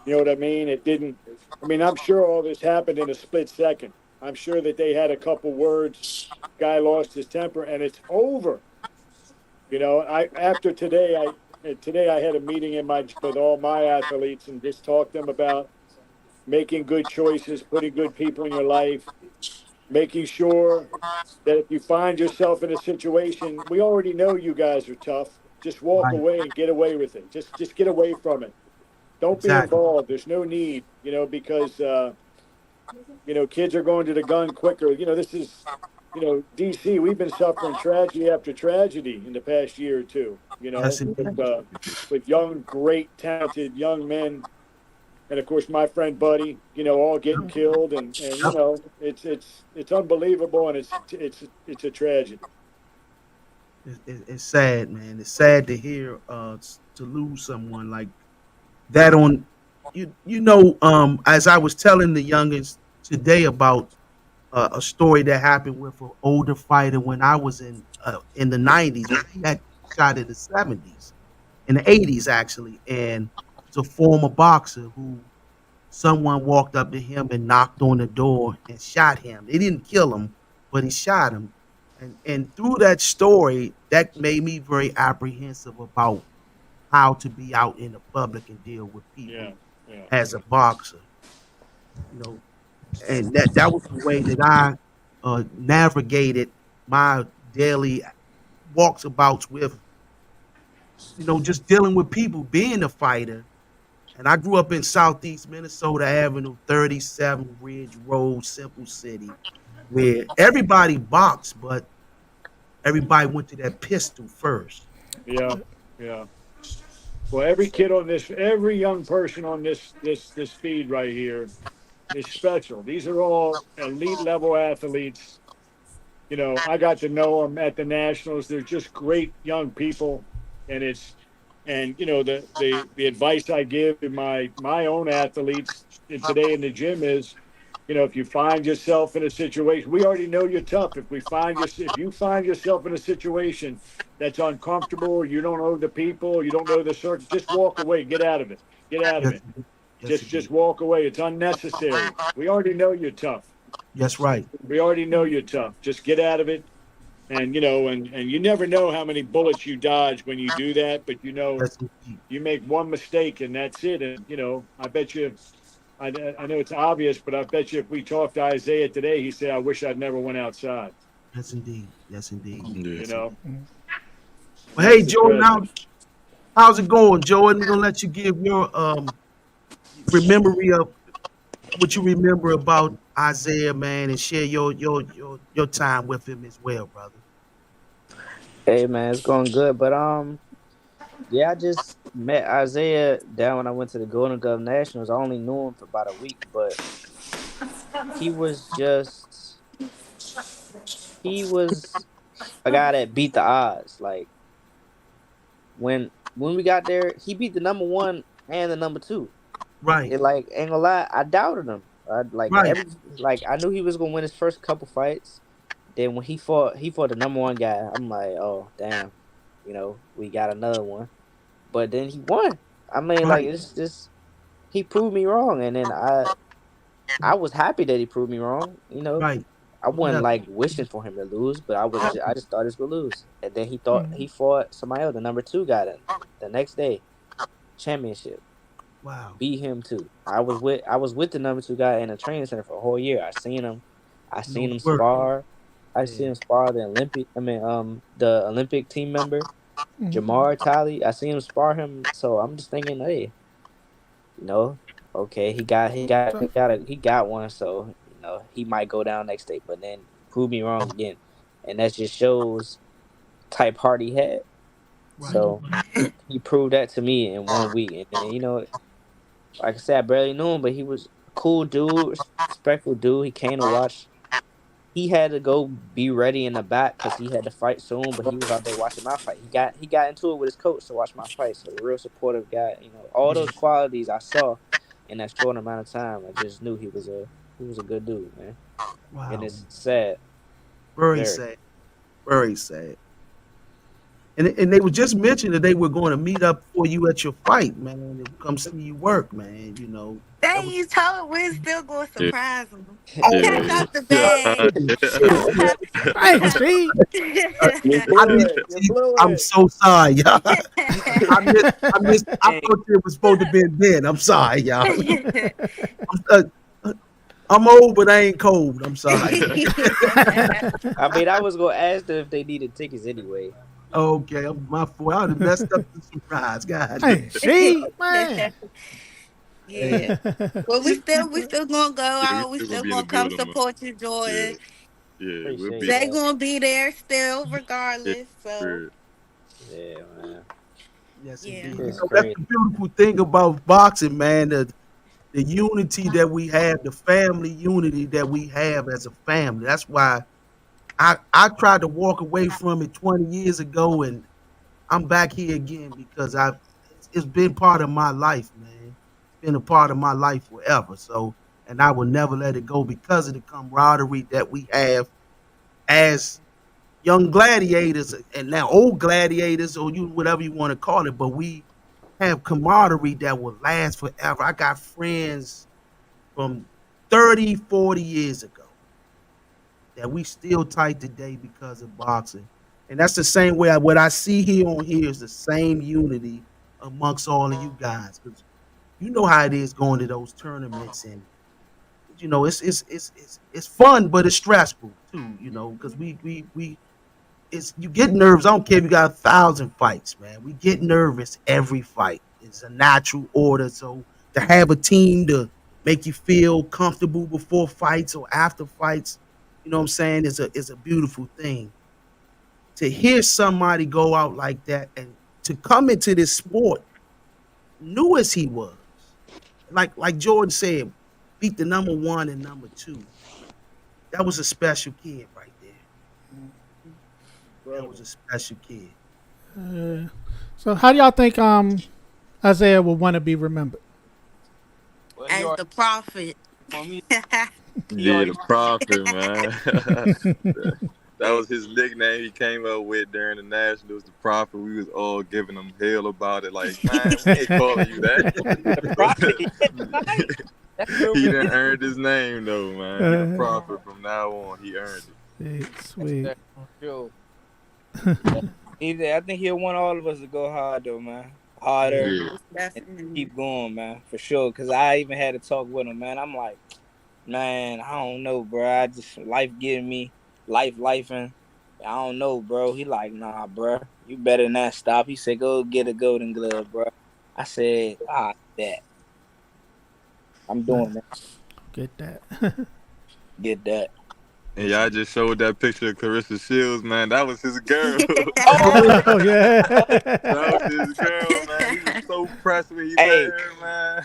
You know what I mean? It didn't. I mean, I'm sure all this happened in a split second. I'm sure that they had a couple words. Guy lost his temper, and it's over. I after today I had a meeting in my with all my athletes and just talked to them about making good choices, putting good people in your life, making sure that if you find yourself in a situation, we already know you guys are tough. Just walk Right. away and get away with it. Just get away from it. Don't be Exactly. involved. There's no need, because kids are going to the gun quicker. This is, DC. We've been suffering tragedy after tragedy in the past year or two. Yes, indeed. With young, great, talented young men, and of course my friend Buddy. All getting killed, and Yep. it's unbelievable, and it's a tragedy. It's sad, man. It's sad to hear to lose someone like that on as I was telling the youngest today about a story that happened with an older fighter when I was in the '90s when he had shot in the '70s, in the '80s actually, and it's a former boxer who someone walked up to him and knocked on the door and shot him. They didn't kill him, but he shot him. And through that story, that made me very apprehensive about how to be out in the public and deal with people Yeah, yeah, as a boxer. You know, and that was the way that I navigated my daily walks abouts with just dealing with people, being a fighter. And I grew up in Southeast Minnesota Avenue, 37 Ridge Road, Simple City, where everybody boxed, but everybody went to that pistol first. yeah, yeah. Well, every young person on this feed right here is special. These are all elite level athletes. I got to know them at the nationals. They're just great young people, and the advice I give to my own athletes today in the gym is If you find yourself in a situation, we already know you're tough. If you find yourself in a situation that's uncomfortable, you don't know the people, you don't know the circus, just walk away, get out of it, get out of Yes, it. yes, Just indeed. walk away. It's unnecessary. We already know you're tough. Yes, right. We already know you're tough. Just get out of it. And and you never know how many bullets you dodge when you do that, but Yes, indeed. you make one mistake and that's it. And I bet you, I know it's obvious, but I bet you if we talked to Isaiah today, he said, "I wish I'd never went outside." Yes, indeed. Yes, indeed. Yeah. You Yes, know, indeed. Well, hey, that's the Jordan, present. how's it going, Jordan? We're gonna let you give your memory of what you remember about Isaiah, man, and share your time with him as well, brother. Hey man, it's going good. But yeah, I just met Isaiah down when I went to the Golden Glove Nationals. I only knew him for about a week, but he was just he was a guy that beat the odds. Like when we got there, he beat the number one and the number two. Right, It like ain't gonna lie, I doubted him. I like right, every like I knew he was gonna win his first couple fights. Then when he fought the number one guy. I'm like, oh damn, we got another one. But then he won. I mean, like right, it's just he proved me wrong, and then I was happy that he proved me wrong. right. I wasn't Yeah. like wishing for him to lose, but I just thought he was gonna lose. And then he fought somebody else, the number two guy. The next day, championship, Wow. beat him too. I was with the number two guy in the training center for a whole year. I No seen him work. spar. I Yeah. seen him spar the Olympic team member Jamar Talley. I seen him spar him. So I'm just thinking, hey, you know, okay, So, he got one. So he might go down next day, but then prove me wrong again, and that just shows type heart he had. Right. So he proved that to me in 1 week, and then like I said, I barely knew him, but he was a cool dude, respectful dude. He came to watch. He had to go be ready in the back because he had to fight soon, but he was out there watching my fight. He got into it with his coach to watch my fight. So a real supportive guy. All Yeah. those qualities I saw in that short amount of time. I just knew he was a good dude, man. And Wow. it's sad, Very very. sad. Very sad. And they were just mentioning that they were going to meet up for you at your fight, man, and come see you work, man. That Dang, was you told we're still gonna Yeah. surprise him. oh Catch Yeah. out the yeah, bag. shit, man. dang, see, You I blew didn't it. You see. blew I'm it. so sorry, y'all. I missed. I missed. I Hey, thought it was supposed to be then. I'm sorry, y'all. I'm, I'm old, but I ain't cold. I'm sorry. I mean, I was gonna ask them if they needed tickets anyway. Okay, my fault. I would have messed up the surprise. God damn. dang, see, man. Hey, Yeah. Well, we still gonna go Yeah, we out. We still gonna still be in the gonna come building, man. support you, Yeah, Jordan. yeah, we'll Appreciate be They that. gonna be there still, yeah, regardless. So for Yeah, man. yes, yeah. indeed. It's That's crazy. the beautiful thing about boxing, man. The unity that we have, the family unity that we have as a family. That's why I tried to walk away from it 20 years ago, and I'm back here again because it's been part of my life, man. It's been a part of my life forever. So, and I will never let it go because of the camaraderie that we have as young gladiators and now old gladiators, or you whatever you want to call it. But we have camaraderie that will last forever. I got friends from 30, 40 years ago that we still tight today because of boxing. And that's the same way what I see here on here is the same unity amongst all of you guys. Because you know how it is going to those tournaments, and it's fun, but it's stressful too, because we it's you get nerves. I don't care if you got 1,000 fights, man. We get nervous every fight. It's a natural order. So to have a team to make you feel comfortable before fights or after fights, you know what I'm saying, is a beautiful thing. To hear somebody go out like that and to come into this sport new as he was, like Jordan said, beat the number one and number two. That was a special kid right there. That was Incredible. a special kid. So, how do y'all think Isaiah will want to be remembered? Well, he As already the prophet. on me. He Yeah, always the prophet, man. That was his nickname he came up with during the Nationals, the prophet. We was all giving him hell about it. Like, man, we ain't calling you that. the prophet. Yeah, right. That's real He done religious. earned his name though, man. He the prophet from now on. He earned it. Sweet, That's sweet. for sure. Yeah. I think he'll want all of us to go hard though, man. Yeah, Harder Yeah. most and definitely. keep going, man, for sure. Cause I even had to talk with him, man. I'm like, man, I don't know, bro. I just life getting me, lifing. I don't know, bro. He like, nah, bro. You better not stop. He said, go get a golden glove, bro. I said, that I'm doing that. Get that. Get that. And y'all just showed that picture of Clarissa Shields, man. That was his girl. Oh, Oh That was yeah. his girl, man. He was so pressed when he met hey, her, man.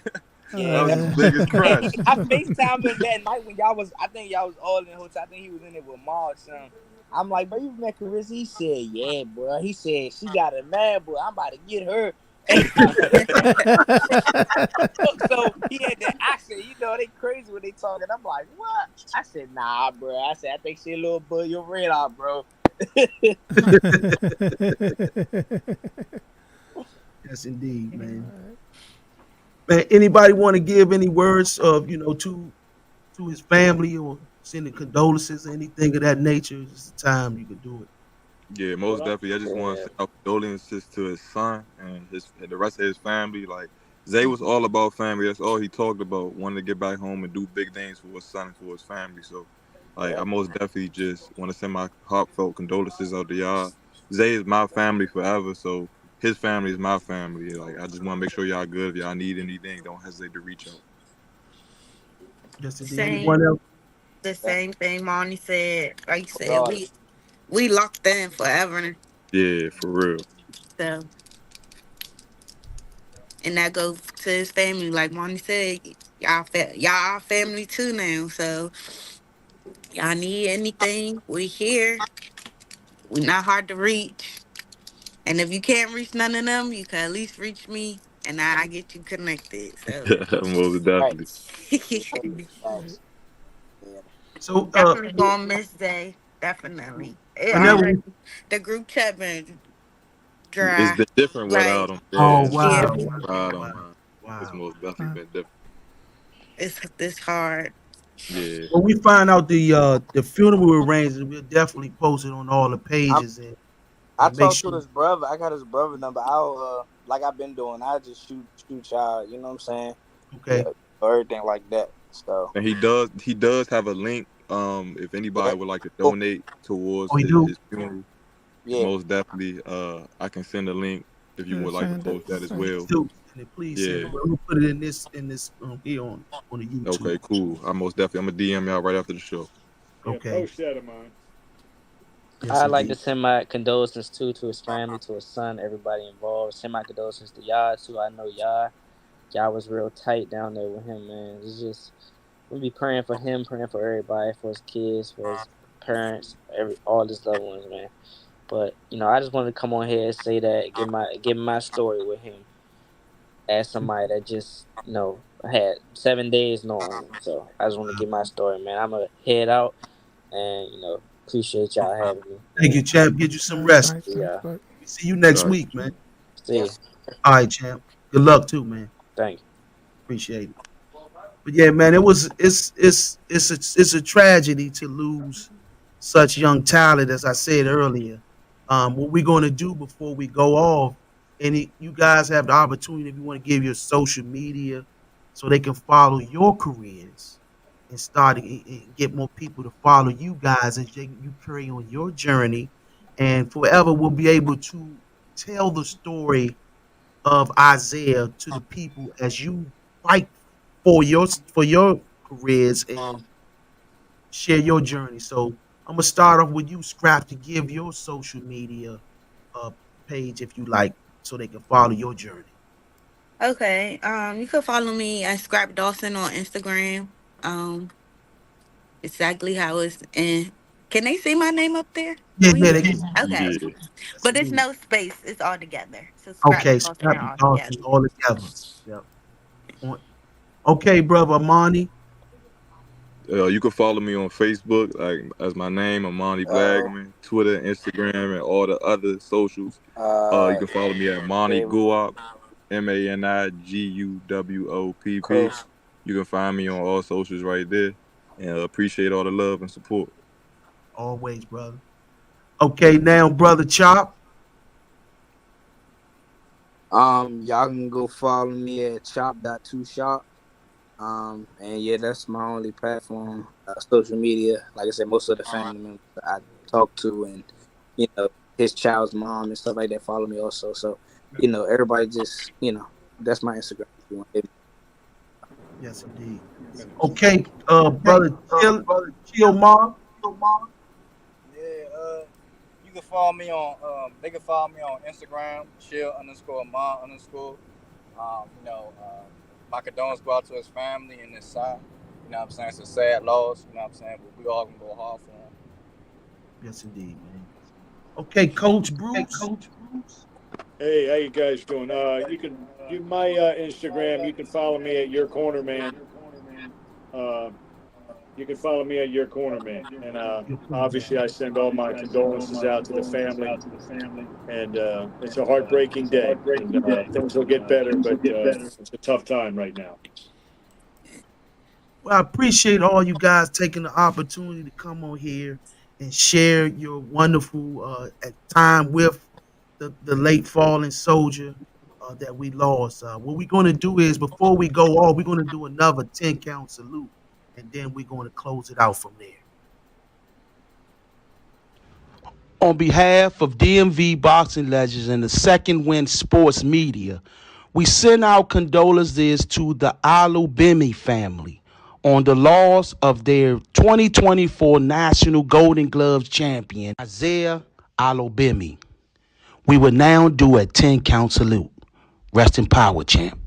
That yeah, was that. his Uh, biggest Hey, crush. I FaceTimed him that night when y'all was. I think y'all was all in the hotel. I think he was in it with Ma or something. I'm like, bro, you met Carissa? He said, yeah, bro. He said she got a man, boy. I'm about to get her. So he had that accent. You know, they crazy when they talking. I'm like, what? I said, nah, bro. I said, I think she a little bud your radar, bro. Yes, indeed, man. Man, anybody want to give any words of to his family or sending condolences or anything of that nature? It's the time you could do it. Yeah, most Well, definitely. I just want to Yeah. send out condolences to his son and the rest of his family. Like Zay was all about family. That's all he talked about. Wanting to get back home and do big things for his son and for his family. So, like, Yeah. I most definitely just want to send my heartfelt condolences out to y'all. Zay is my family forever. So his family is my family. Like, I just want to make sure y'all good. If y'all need anything, don't hesitate to reach out. Yes, indeed. Anyone Same, else? the Yeah. same thing Marnie said. Like you said, Regardless. we locked in forever. Yeah, for real. So, and that goes to his family. Like Marnie said, y'all our family too now. So y'all need anything, we here. We not hard to reach. And if you can't reach none of them, you can at least reach me, and I get you connected. So Most Right. definitely. For sure. Facts. Yeah. So, definitely gonna miss Day. Definitely. It whenever. already the group chat been It's dry. been different without Like him. Oh, Yeah, yeah, wow, wow, without wow, him, man. It's wow. most definitely been different. it's hard. Yeah. When we find out the funeral arrangements, we'll definitely post it on all the I'm, pages I and make talked sure. to his brother. I got his brother number. I'll like I've been doing. I just shoot y'all. You know what I'm saying? Yeah, Okay. or everything like that. So And he does have a link. If yeah, anybody would like to oh, donate towards Oh, you his do? his funeral, yeah. most definitely I can send a link if you Yeah, would like to send it. post that as Send. Please well. do. And then please send Yeah. it. We'll put it in this here on the YouTube. Okay, cool. I most definitely I'm gonna DM y'all right after the show. yeah, Okay. post that of mine. Yes, I'd like to indeed. send my condolences too to his family, to his son, everybody involved. Send my condolences to y'all too. I know y'all was real tight down there with him, man. It's just we be praying for him, praying for everybody, for his kids, for his parents, all his loved ones, man. But I just wanted to come on here and say that, give my story with him as somebody that just had 7 days knowing him. So I just want to give my story, man. I'm gonna head out and appreciate y'all having me. Thank you, And champ. Get you some All right, rest. thanks, thanks, yeah, but We see you next All right. week, man. see you. Yes. All right, champ. Good luck too, man. Thank you. Appreciate it. But yeah, man, it's a tragedy to lose such young talent, as I said earlier. What we're going to do before we go off, you guys have the opportunity if you want to give your social media so they can follow your careers and and get more people to follow you guys as you carry on your journey. And forever we'll be able to tell the story of Isaiah to the people as you fight for your careers and share your journey. So I'm gonna start off with you, Scrap, to give your social media uh, page if you like, so they can follow your journey. Okay. You can follow me at Scrap Dawson on Instagram. Um, exactly how it's in. Can they see my name up there Yeah, on yeah, here? they can. Okay. Yeah. Yes, But it's indeed. no space. It's all together. So Scrap Okay, Dawson Scrap and all Dawson together. all together. Yep. Okay, brother Amani. You can follow me on Facebook, like as my name, Amani Oh, Blackman, Twitter, Instagram, and all the other socials. You uh, can follow me at Monty okay, Guwop, MANIGUWOPP. cool. You can find me on all socials right there, and appreciate all the love and support. Always, brother. Okay, now, brother Chop. Y'all can go follow me at chop.2shop. And yeah, that's my only platform, social media. Like I said, most of the family members I talk to, and his child's mom and stuff like that follow me also. So, everybody just, that's my Instagram. If you want to hit me. Yes, indeed. Okay, brother Chill Ma. Yeah, you can follow me on they can follow me on Instagram, chill_ma_. My condolences go out to his family and his son. You know what I'm saying? It's a sad loss, you know what I'm saying? But we all gonna go hard for him. Yes, indeed, man. Okay, Coach Bruce. Hey, how you guys doing? You can do my Instagram. You can follow me at Your Corner Man. Uh, you can follow me at Your Corner Man. And obviously, I send all my condolences out to the family. And it's a heartbreaking day. And things will get better, but it's a tough time right now. Well, I appreciate all you guys taking the opportunity to come on here and share your wonderful time with the late fallen soldier that we lost. What we're going to do is, before we go off, we're going to do another 10 count salute, and then we're going to close it out from there. On behalf of DMV Boxing Legends and the Second Wind Sports Media, we send our condolences to the Olugbemi family on the loss of their 2024 National Golden Gloves champion, Isaiah Olugbemi. We will now do a 10 count salute. Rest in power, champ.